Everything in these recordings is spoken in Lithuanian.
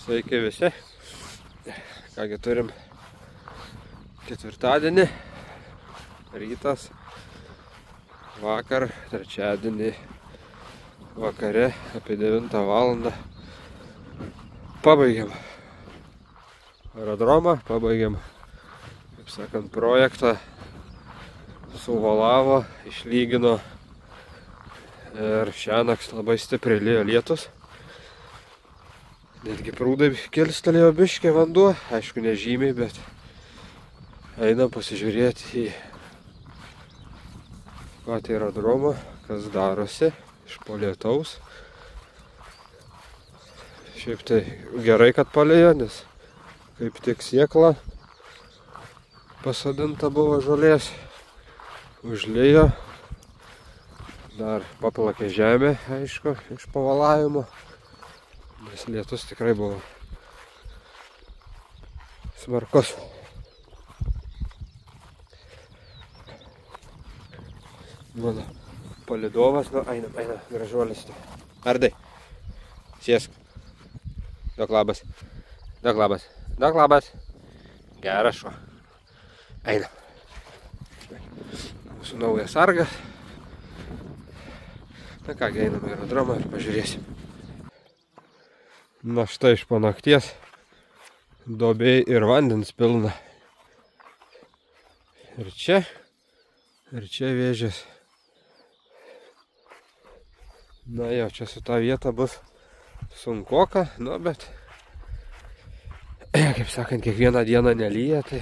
Sveiki visi. Kągi turim ketvirtadienį, rytas, vakar, trečiadienį, vakare apie 9 valandą. Pabaigiam aerodromą, pabaigiam, kaip sakant, projektą, suvalavo, išlygino ir šiąnakt labai stipriai liejo lietus. Netgi prūdai kilstelėjo biškį vanduo, aišku nežymiai, bet einam pasižiūrėti į patį aerodromą, kas darosi iš po lietaus. Šiaip tai gerai, kad palėjo, nes kaip tik sėkla pasodinta buvo žolės, užlijo, dar paplakė žemė, aišku, iš pavalavimo. Nes lietus tikrai buvo smarkus. Mano palydovas, eina, gražuolis. Ardai, sėsk. Daug labas. Geras šuo. Eina. Mūsų naujas sargas. Na kągi, einame į aerodromą ir pažiūrėsim. Na štai iš po nakties duobėj ir vandens pilna. Ir čia vėžės. Na jo, čia su ta vieta bus sunkoka, nu bet, kaip sakant, kiekvieną dieną nelyja, tai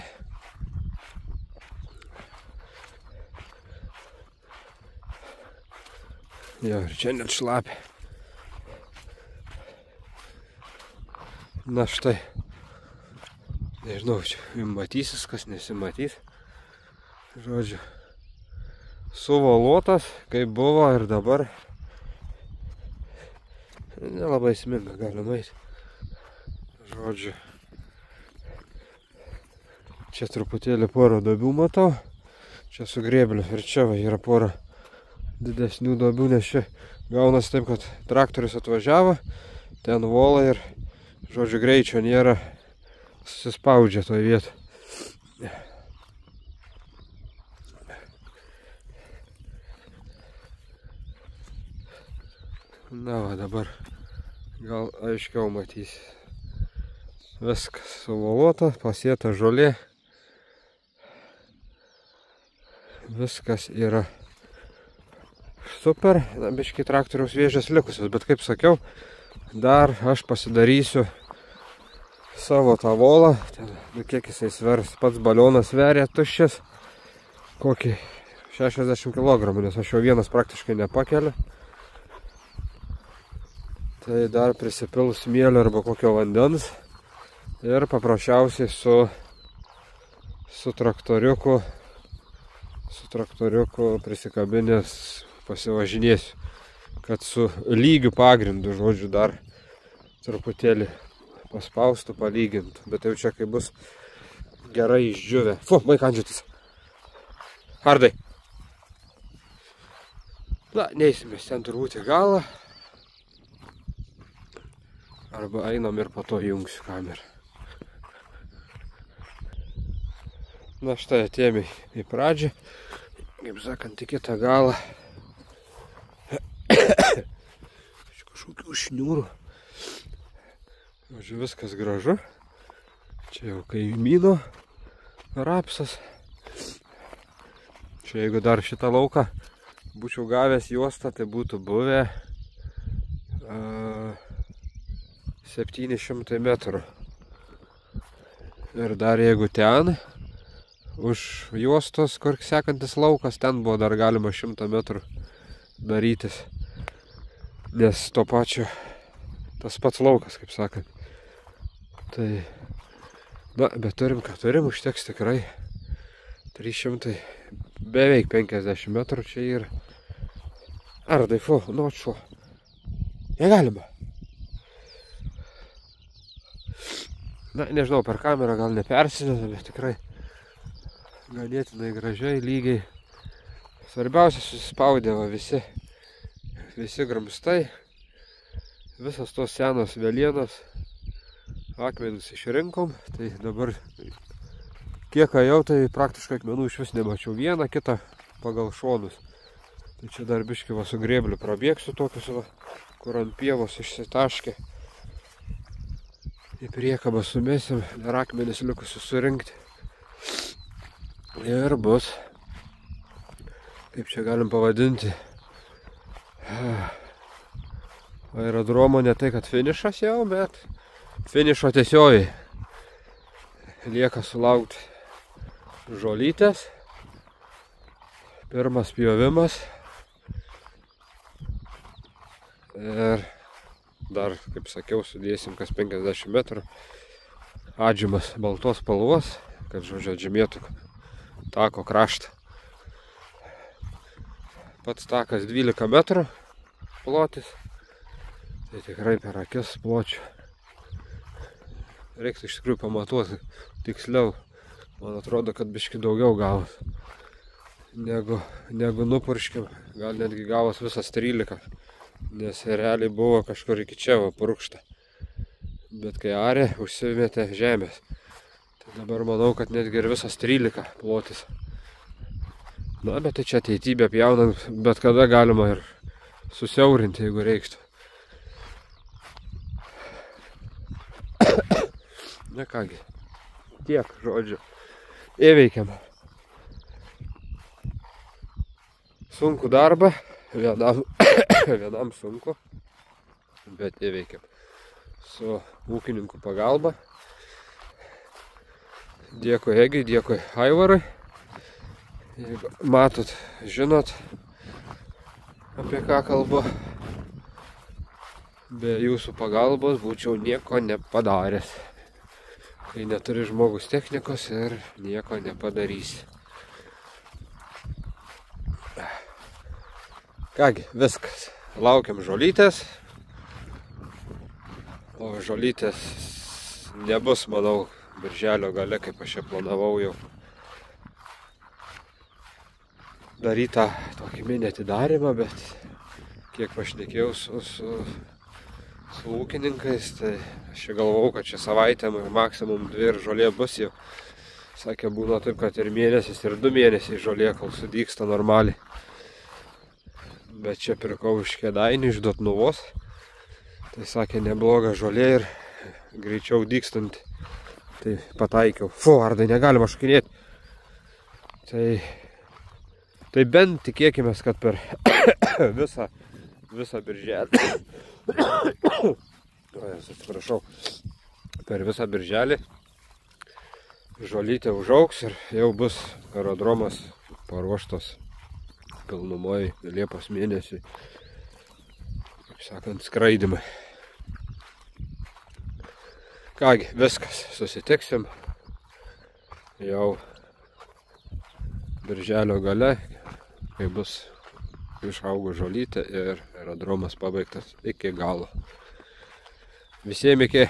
jo, ir čia net šlapia. Na štai, nežinau, čia jums matysis, kas nesimatys. Žodžiu, suvolotas, kaip buvo ir dabar. Nelabai sminga, galima eiti. Žodžiu, čia truputėlį porą duobių matau. Čia su grėbliu ir čia va yra porą didesnių duobių, nes čia gaunasi taip, kad traktorius atvažiavo, ten vola ir žodžiu, greičio nėra, susispaudžia toj vietoj. Na va, dabar gal aiškiau matys. Viskas suvalota, pasėta žolė. Viskas yra super. Na, biškai traktoriaus vėžės likusios, bet kaip sakiau, dar aš pasidarysiu savo tą volą. Ten, kiek jisai svers, pats balionas sveria tuščias, kokį 60 kg, nes aš jau vienas praktiškai nepakeliu. Tai dar prisipils smėlio arba kokio vandens ir paprasčiausiai su traktoriuku prisikabinės pasivažinėsiu, kad su lygiu pagrindu, žodžiu, dar truputėlį paspaustų, palygintų, bet jau čia kai bus gerai išdžiuvę. Fu, baik andžiutis. Ardai. Na, neisimės ten turbūt į galą. Arba einam ir po to jungsiu kamerą. Na štai atėjome į pradžią, kaip sakant, į kitą galą. Iš kažkokių šniūrų. Žodžiu, viskas gražu. Čia jau kaimyno rapsas. Čia jeigu dar šitą lauką būčiau gavęs juostą, tai būtų buvę 700 metrų. Ir dar jeigu ten, už juostos, kur sekantis laukas, ten buvo dar galima 100 metrų darytis. Nes to pačio, tas pats laukas, kaip sakant. Tai, na, bet turim, ką turim, užteks tikrai 300, beveik 50 metrų čia yra. Ardai, fu, nu atšuo. Negalima. Na, nežinau, per kamerą gal nepersideda, bet tikrai ganėtinai gražiai, lygiai. Svarbiausia, susispaudė visi gramstai, visas tos senos velienos Akmenis išrinkom, tai dabar kiek jau, tai praktiškai akmenų iš vis nemačiau. Vieną kitą pagal šonus. Tai čia dar biškį va su grėbliu prabėgsiu tokius va, kur ant pievos išsitaškė. Į priekabą sumesim, dar akmenis likusius surinkti. Ir bus, kaip čia galim pavadinti, aerodromo ne tai, kad finišas jau, bet finišo tiesioji. Lieka sulaukti žolytės. Pirmas pjovimas. Ir dar, kaip sakiau, sudėsim kas 50 metrų. Adžimas baltos spalvos, kad žodžiu atžymėtų tako kraštą. Pats takas 12 metrų plotis. Tai tikrai per akis pločių. Reiktų iš tikrųjų pamatuoti tiksliau. Man atrodo, kad biški daugiau gavos negu nupurškim. Gal netgi gavos visas 13. Nes realiai buvo kažkur iki čia purkšta. Bet kai arė, užsimetė žemės. Tai dabar manau, kad netgi ir visas 13 plotis. Na, bet tai čia ateitybė pjaunant, bet kada galima ir susiaurinti, jeigu reiktų. Na kągi, tiek žodžiu. Įveikiam. Sunku darbą, vienam sunku, bet įveikiam. Su ūkininkų pagalba. Dėkui Egiui, dėkui Aivarui. Jeigu matot, žinot, apie ką kalbu. Be jūsų pagalbos būčiau nieko nepadaręs. Kai neturi žmogus technikos ir nieko nepadarysi. Kągi, viskas. Laukiam žolytės. O žolytės nebus, manau, birželio gale, kaip aš čia planavau jau darytą tokį mini atidarymą, bet kiek pašnekėjau su ūkininkais, tai aš čia galvau, kad čia savaitę maksimum 2 ir žolė bus jau. Sakė, būna taip, kad ir mėnesis, ir 2 mėnesiai žolė, kol sudygsta normaliai. Bet čia pirkau iš Kėdainių, iš Dotnuvos. Tai sakė, nebloga žolė ir greičiau dygstanti. Tai pataikiau. Fu, Ardai, negalima šokinėti. Tai bent tikėkime, kad per visą birželį. Atsiprašau. Per visą birželį žolytė užaugs ir jau bus aerodromas paruoštas pilnumoj Liepos mėnesį. Kaip sakant, skraidymai. Kągi, viskas, susitiksim jau birželio gale, kai bus išaugo žolytė ir aerodromas pabaigtas iki galo. Visiems iki.